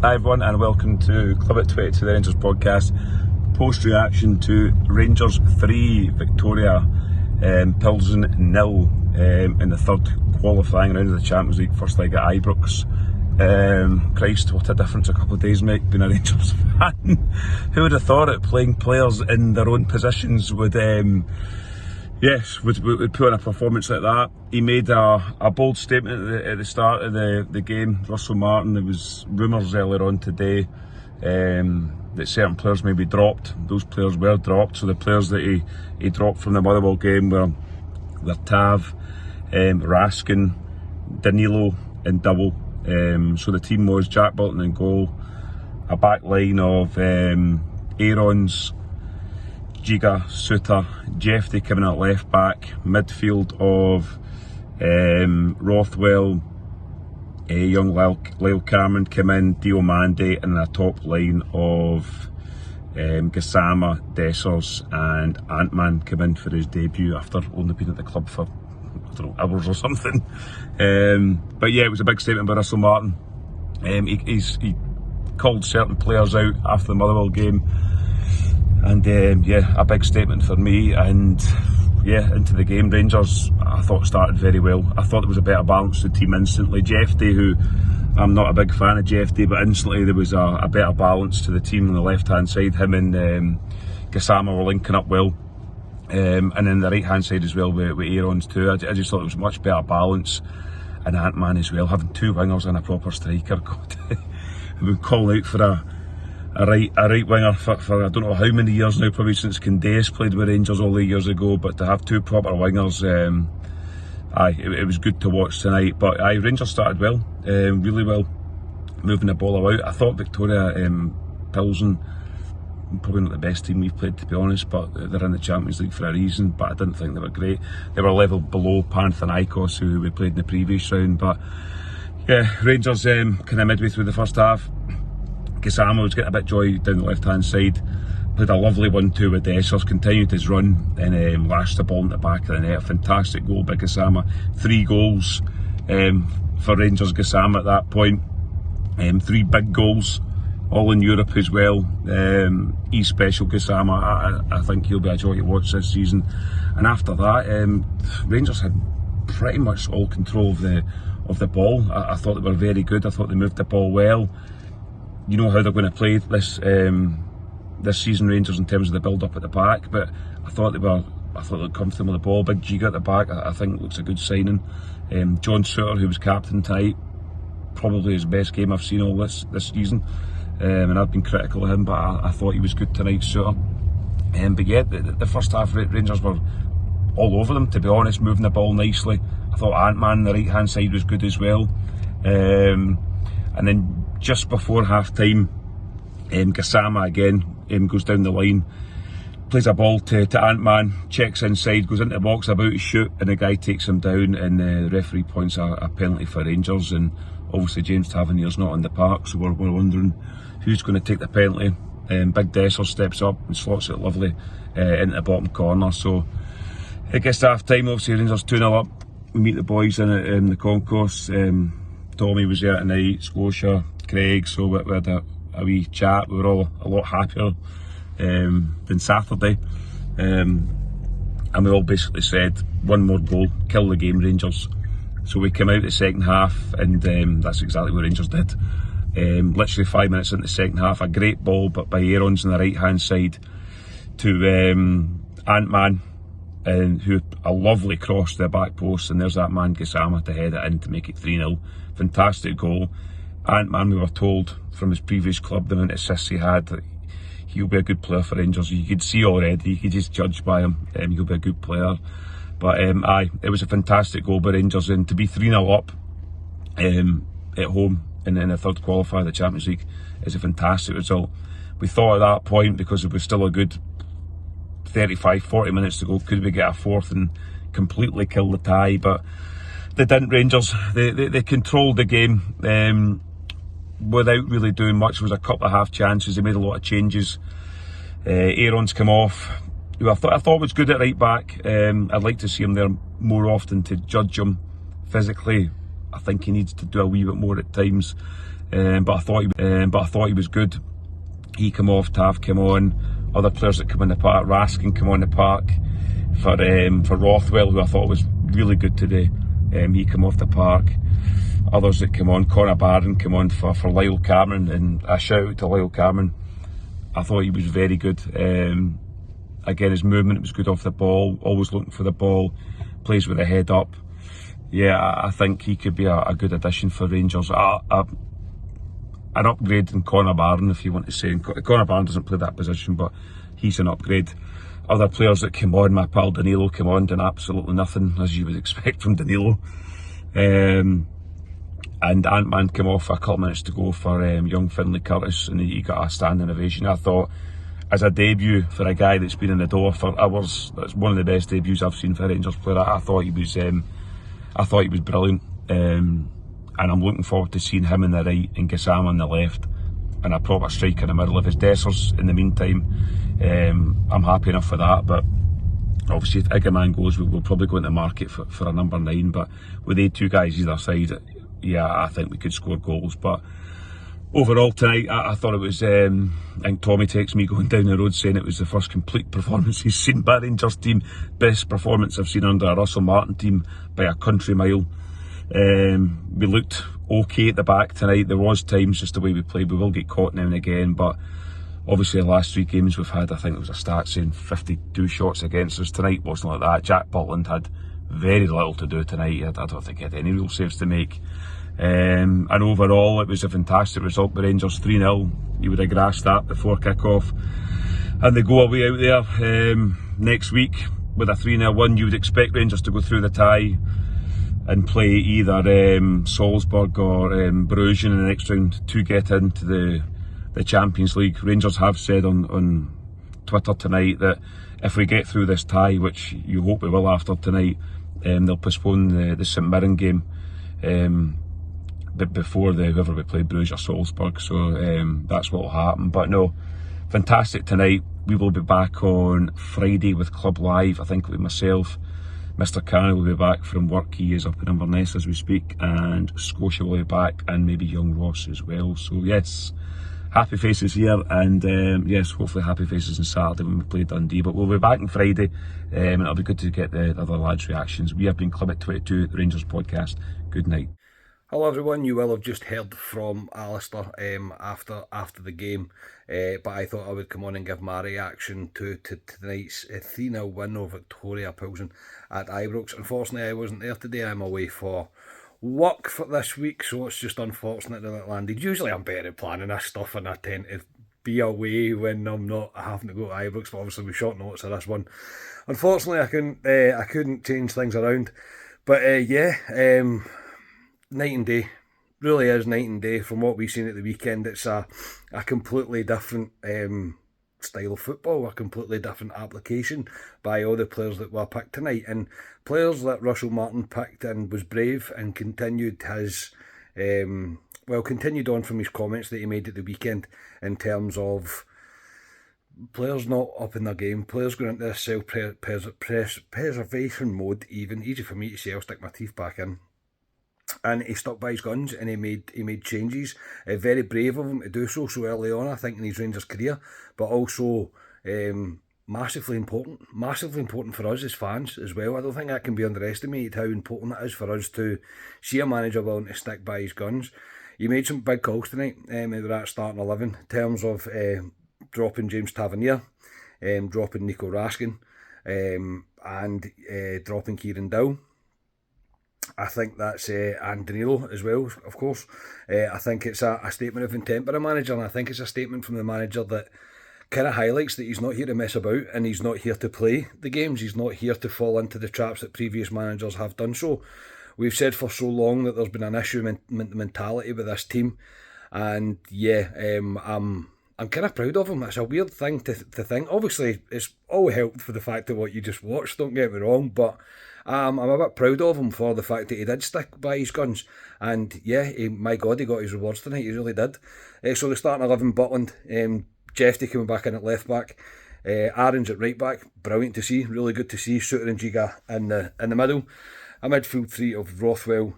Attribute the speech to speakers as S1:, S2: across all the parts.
S1: Hi everyone and welcome to Club at 22, the Rangers podcast. Post-reaction to Rangers 3, Victoria, PLZEN 0 in the third qualifying round of the Champions League, first leg at Ibrox. Christ, what a difference a couple of days make being a Rangers fan. Who would have thought it, playing players in their own positions would put on a performance like that. He made a bold statement at the start of the game, Russell Martin. There was rumours earlier on today that certain players may be dropped. Those players were dropped, so the players that he dropped from the Motherwell game were Tav, Raskin, Danilo and Double. So the team was Jack Burton in goal, a back line of Aarons, Giga, Suter, Jeffrey coming at left back, midfield of Rothwell, young Lyle Cameron came in, Diomande, and a top line of Gassama, Dessers and Ant-Man came in for his debut after only being at the club for, I don't know, hours or something. But yeah, it was a big statement by Russell Martin. He called certain players out after the Motherwell game. And a big statement for me. And into the game, Rangers I thought started very well. I thought there was a better balance to the team instantly. Jeffrey, who I'm not a big fan of Jeffrey, but instantly there was a better balance to the team on the left hand side. Him and Gassama were linking up well, and then the right hand side as well with Aarons too. I just thought there was a much better balance, and Ant-Man as well, having two wingers and a proper striker. God, I've been calling out for a right winger for I don't know how many years now, probably since Candace played with Rangers all the years ago, but to have two proper wingers, it was good to watch tonight. But Rangers started well, really well, moving the ball about. I thought Victoria, PLZEN, probably not the best team we've played, to be honest, but they're in the Champions League for a reason. But I didn't think they were great. They were a level below Panathinaikos, who we played in the previous round. But yeah, Rangers kind of midway through the first half, Gassama was getting a bit joy down the left hand side, played a lovely 1-2 with Dessers, continued his run and lashed the ball in the back of the net. Fantastic goal by Gassama. 3 goals for Rangers Gassama at that point, 3 big goals, all in Europe as well. He's special, Gassama. I think he'll be a joy to watch this season. And after that, Rangers had pretty much all control of the ball. I thought they were very good. I thought they moved the ball well. You know how they're going to play this season, Rangers, in terms of the build-up at the back. But I thought they were comfortable with the ball. Big Giga at the back, I think looks a good signing. John Suter, who was captain tonight, probably his best game I've seen all this season. And I've been critical of him, but I thought he was good tonight, Suter. But yeah, the first half, Rangers were all over them, to be honest, moving the ball nicely. I thought Ant-Man, the right-hand side, was good as well. And then just before half-time, Gassama again goes down the line, plays a ball to Ant-Man, checks inside, goes into the box, about to shoot, and the guy takes him down, and the referee points a penalty for Rangers. And obviously James Tavernier's not in the park, so we're wondering who's going to take the penalty. Big Dessers steps up and slots it lovely into the bottom corner. So it gets to half-time, obviously Rangers 2-0 up. We meet the boys in the concourse. Tommy was there tonight, Scotia, Craig, so we had a wee chat. We were all a lot happier than Saturday, and we all basically said one more goal, kill the game, Rangers. So we came out the second half, and that's exactly what Rangers did. Literally 5 minutes into the second half, a great ball but by Aarons on the right hand side to Ant-Man, and who a lovely cross to the back post, and there's that man Gassama to head it in to make it 3-0. Fantastic goal. Ant-Man, we were told from his previous club, the amount of assists he had, that he'll be a good player for Rangers. You could see already, you could just judge by him, he'll be a good player. But it was a fantastic goal by Rangers, and to be 3-0 up at home in the third qualifier of the Champions League is a fantastic result. We thought at that point, because it was still a good 35-40 minutes to go, could we get a fourth and completely kill the tie? But they didn't. Rangers, they controlled the game without really doing much. There was a couple of half chances. They made a lot of changes. Aarons come off, who I thought was good at right back. I'd like to see him there more often to judge him physically. I think he needs to do a wee bit more at times. but I thought he was good. He came off, Tav came on, other players that come in the park, Raskin came on the park for Rothwell, who I thought was really good today. He came off the park. Others that came on, Connor Barron came on for Lyle Cameron, and a shout out to Lyle Cameron. I thought he was very good. Again, his movement was good off the ball, always looking for the ball, plays with the head up. Yeah, I think he could be a good addition for Rangers. An upgrade in Connor Barron, if you want to say. Connor Barron doesn't play that position, but he's an upgrade. Other players that came on, my pal Danilo came on, did absolutely nothing, as you would expect from Danilo. And Ant-Man came off a couple of minutes to go for young Finlay Curtis, and he got a standing ovation. I thought, as a debut for a guy that's been in the door for hours, that's one of the best debuts I've seen for a Rangers player. I thought he was brilliant. And I'm looking forward to seeing him on the right and Gassama on the left, and a proper striker in the middle. If it's Dessers in the meantime, I'm happy enough for that. But obviously, if Igaman goes, we'll probably go into the market for a number 9. But with the 2 guys either side, yeah, I think we could score goals. But overall tonight, I thought it was, I think Tommy texted me going down the road saying it was the first complete performance he's seen by Rangers team. Best performance I've seen under a Russell Martin team by a country mile. We looked okay at the back tonight. There was times just the way we played. We will get caught now and again, but obviously the last 3 games we've had, I think there was a stat saying 52 shots against us. Tonight wasn't like that. Jack Butland had very little to do tonight. I don't think he had any real saves to make. And overall it was a fantastic result with Rangers. 3-0. You would have grasped that before kick-off. And they go away out there next week with a 3-0 win. You would expect Rangers to go through the tie and play either Salzburg or Bruges in the next round to get into the Champions League. Rangers have said on Twitter tonight that if we get through this tie, which you hope we will after tonight, they'll postpone the St Mirren game but before whoever we play, Bruges or Salzburg. So that's what will happen. But no, fantastic tonight. We will be back on Friday with Club Live. I think with myself, Mr. Cannon will be back from work. He is up in Inverness as we speak, and Scotia will be back, and maybe young Ross as well. So yes, happy faces here, and yes, hopefully happy faces on Saturday when we play Dundee. But we'll be back on Friday, and it'll be good to get the other lads' reactions. We have been Club at 22, the Rangers podcast. Good night.
S2: Hello everyone, you will have just heard from Alistair after the game, but I thought I would come on and give my reaction to tonight's 3-0 win over Victoria PLZEN at Ibrox. Unfortunately, I wasn't there today. I'm away for work for this week, so it's just unfortunate that it landed. Usually I'm better at planning this stuff, and I tend to be away when I'm not having to go to Ibrox, but obviously with short notice of this one, unfortunately I couldn't change things around. But night and day, really is night and day from what we've seen at the weekend. It's a completely different style of football, a completely different application by all the players that were picked tonight, and players that Russell Martin picked and was brave and continued continued on from his comments that he made at the weekend in terms of players not up in their game, players going into this self-preservation mode. Even easy for me to say, I'll stick my teeth back in. And he stuck by his guns, and he made changes. Very brave of him to do so early on, I think, in his Rangers career, but also massively important for us as fans as well. I don't think that can be underestimated, how important it is for us to see a manager willing to stick by his guns. He made some big calls tonight with that starting 11 in terms of dropping James Tavernier, dropping Nico Raskin, and dropping Kieran Dow. I think that's and Danilo as well, of course. I think it's a statement of intent by the manager, and I think it's a statement from the manager that kind of highlights that he's not here to mess about, and he's not here to play the games. He's not here to fall into the traps that previous managers have done so. We've said for so long that there's been an issue mentality with this team, and I'm kind of proud of him. It's a weird thing to think. Obviously, it's all helped for the fact of what you just watched, don't get me wrong, but I'm a bit proud of him for the fact that he did stick by his guns. And my God, he got his rewards tonight, he really did. So the starting 11, Butland, Jeffy coming back in at left back, Aaron's at right back, brilliant to see, really good to see. Suter and Giga in the middle. A midfield three of Rothwell,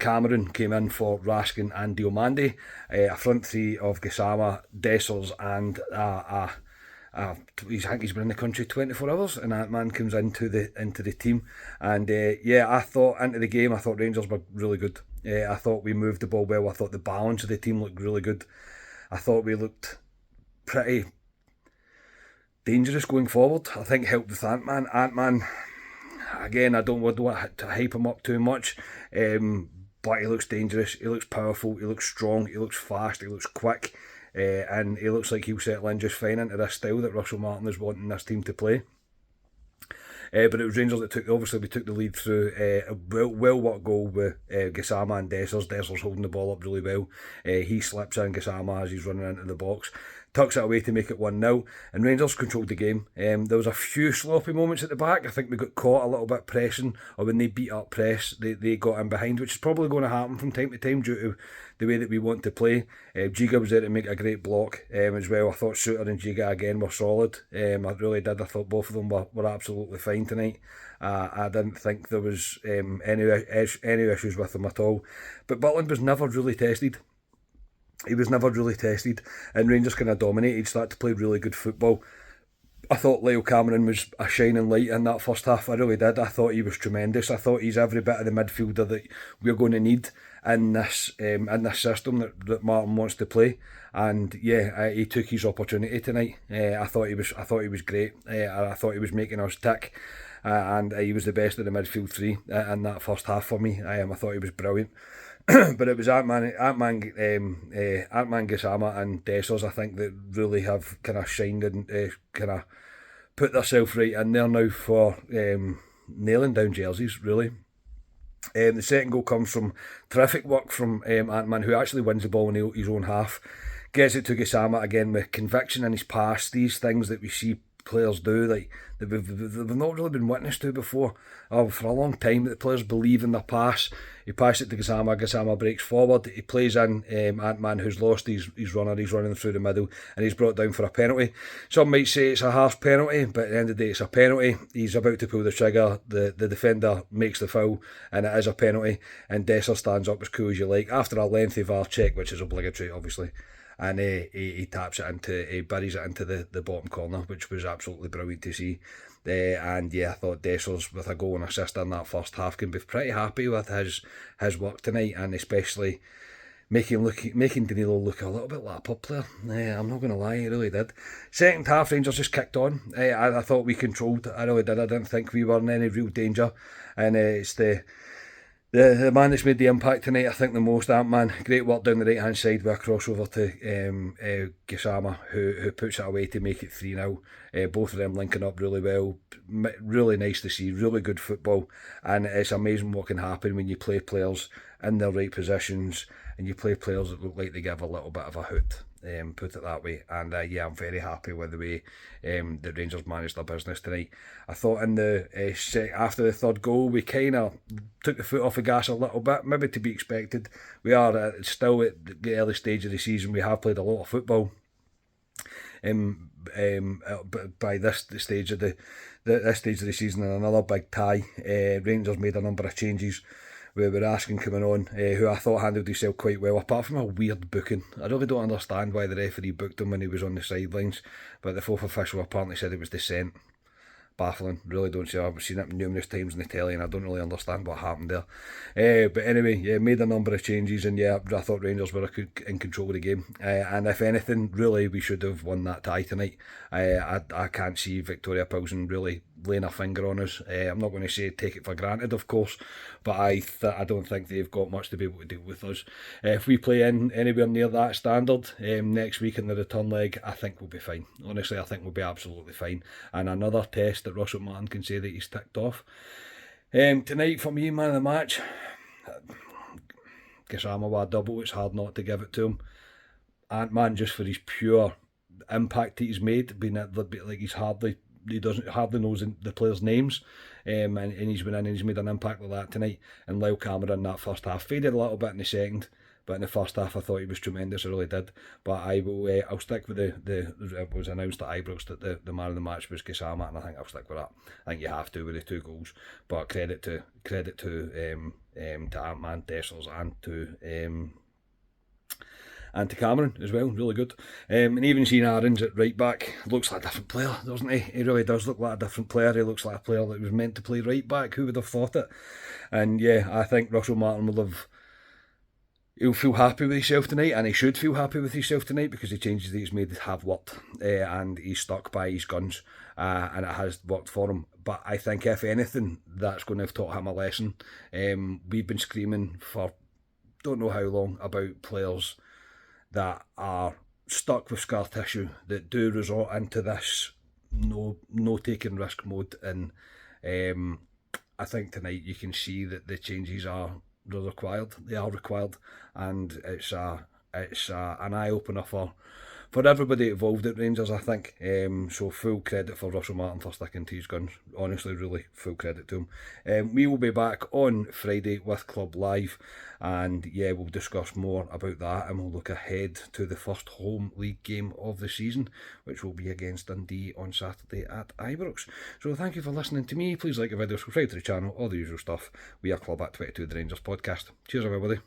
S2: Cameron came in for Raskin and Diomande. A front three of Gassama, Dessers and I think he's been in the country 24 hours, and that man comes into the team. And yeah, I thought into the game, I thought Rangers were really good. I thought we moved the ball well. I thought the balance of the team looked really good. I thought we looked pretty dangerous going forward. I think helped with Ant-Man. Ant-Man, again, I don't want to hype him up too much, but he looks dangerous, he looks powerful, he looks strong, he looks fast, he looks quick, and he looks like he'll settle in just fine into this style that Russell Martin is wanting this team to play. But it was Rangers that we took the lead through a well-worked goal with Gassama and Dessers. Dessers holding the ball up really well. He slips in Gassama as he's running into the box, tucks it away to make it 1-0, and Rangers controlled the game. There was a few sloppy moments at the back. I think we got caught a little bit pressing, or when they beat up press, they got in behind, which is probably going to happen from time to time due to the way that we want to play. Giga was there to make a great block as well. I thought Suter and Giga again were solid. I really did. I thought both of them were absolutely fine tonight. I didn't think there was any issues with them at all. But Butland was never really tested. He was never really tested, and Rangers kind of dominated, started to play really good football. I thought Lyle Cameron was a shining light in that first half. I really did. I thought he was tremendous. I thought he's every bit of the midfielder that we're going to need in this system that Martin wants to play. And yeah, he took his opportunity tonight. I thought he was great. I thought he was making us tick, and he was the best of the midfield three in that first half for me. I thought he was brilliant. But it was Ant-Man, Gassama and Dessers, I think, that really have kind of shined and kind of put themselves right in there now for nailing down jerseys, really. The second goal comes from terrific work from Ant-Man, who actually wins the ball in his own half. Gets it to Gassama again with conviction in his pass. These things that we see players do, like that we've not really been witness to before for a long time. The players believe in their pass. He passes it to Gassama. Gassama breaks forward. He plays in Ant-Man, who's lost his runner. He's running through the middle, and he's brought down for a penalty. Some might say it's a half penalty, but at the end of the day, it's a penalty. He's about to pull the trigger. The defender makes the foul, and it is a penalty. And Dessers stands up as cool as you like after a lengthy VAR check, which is obligatory, obviously. And he taps it he buries it into the bottom corner, which was absolutely brilliant to see. And yeah, I thought Dessers with a goal and assist in that first half can be pretty happy with his work tonight, and especially making Danilo look a little bit like a pub player. I'm not going to lie, he really did. Second half, Rangers just kicked on. I thought we controlled. I really did. I didn't think we were in any real danger, and it's the man that's made the impact tonight, I think, the most, Ant-Man. Great work down the right-hand side with a crossover to Gassama, who puts it away to make it 3-0. Both of them linking up really well. Really nice to see, really good football. And it's amazing what can happen when you play players in their right positions and you play players that look like they give a little bit of a hoot. Put it that way. And yeah, I'm very happy with the way that Rangers managed their business tonight. I thought in after the third goal, we kind of took the foot off the gas a little bit, maybe to be expected. We are still at the early stage of the season. We have played a lot of football. By this stage of the season, and another big tie, Rangers made a number of changes. We were Raskin coming on, who I thought handled himself quite well, apart from a weird booking. I really don't understand why the referee booked him when he was on the sidelines, but the fourth official apparently said it was dissent. Baffling, really don't see. I've seen it numerous times on the telly and I don't really understand what happened there. But anyway, yeah, made a number of changes, and yeah, I thought Rangers were in control of the game. And if anything, really, we should have won that tie tonight. I can't see Victoria PLZEN really laying a finger on us. I'm not going to say take it for granted, of course, but I don't think they've got much to be able to deal with us. If we play in anywhere near that standard next week in the return leg, I think we'll be fine. Honestly, I think we'll be absolutely fine. And another test that Russell Martin can say that he's ticked off. Tonight, for me, man of the match, Gassama with a double. It's hard not to give it to him. Ant-Man, just for his pure impact that he's made, being like he doesn't hardly knows the players' names, and he's been in and he's made an impact like that tonight. And Lyle Cameron in that first half faded a little bit in the second, but in the first half I thought he was tremendous, I really did. But I'll stick with it was announced at Ibrox that the man of the match was Gassama, and I think I'll stick with that. I think you have to with the 2 goals. But credit to Ant-Man, Dessers, and to Cameron as well, really good. And even seeing Aarons at right back, looks like a different player, doesn't he? He really does look like a different player. He looks like a player that was meant to play right back. Who would have thought it? And yeah, I think Russell Martin he'll feel happy with himself tonight, and he should feel happy with himself tonight, because the changes that he's made have worked, and he's stuck by his guns, and it has worked for him. But I think if anything, that's going to have taught him a lesson. We've been screaming for don't know how long about players that are stuck with scar tissue, that do resort into this no taking risk mode, and I think tonight you can see that the changes are required. They are required, and it's an eye opener for everybody involved at Rangers, I think. So full credit for Russell Martin for sticking to his guns. Honestly, really full credit to him. We will be back on Friday with Club Live, and yeah, we'll discuss more about that, and we'll look ahead to the first home league game of the season, which will be against Dundee on Saturday at Ibrox. So thank you for listening to me. Please like the video, subscribe to the channel, all the usual stuff. We are Club at 22, the Rangers podcast. Cheers everybody.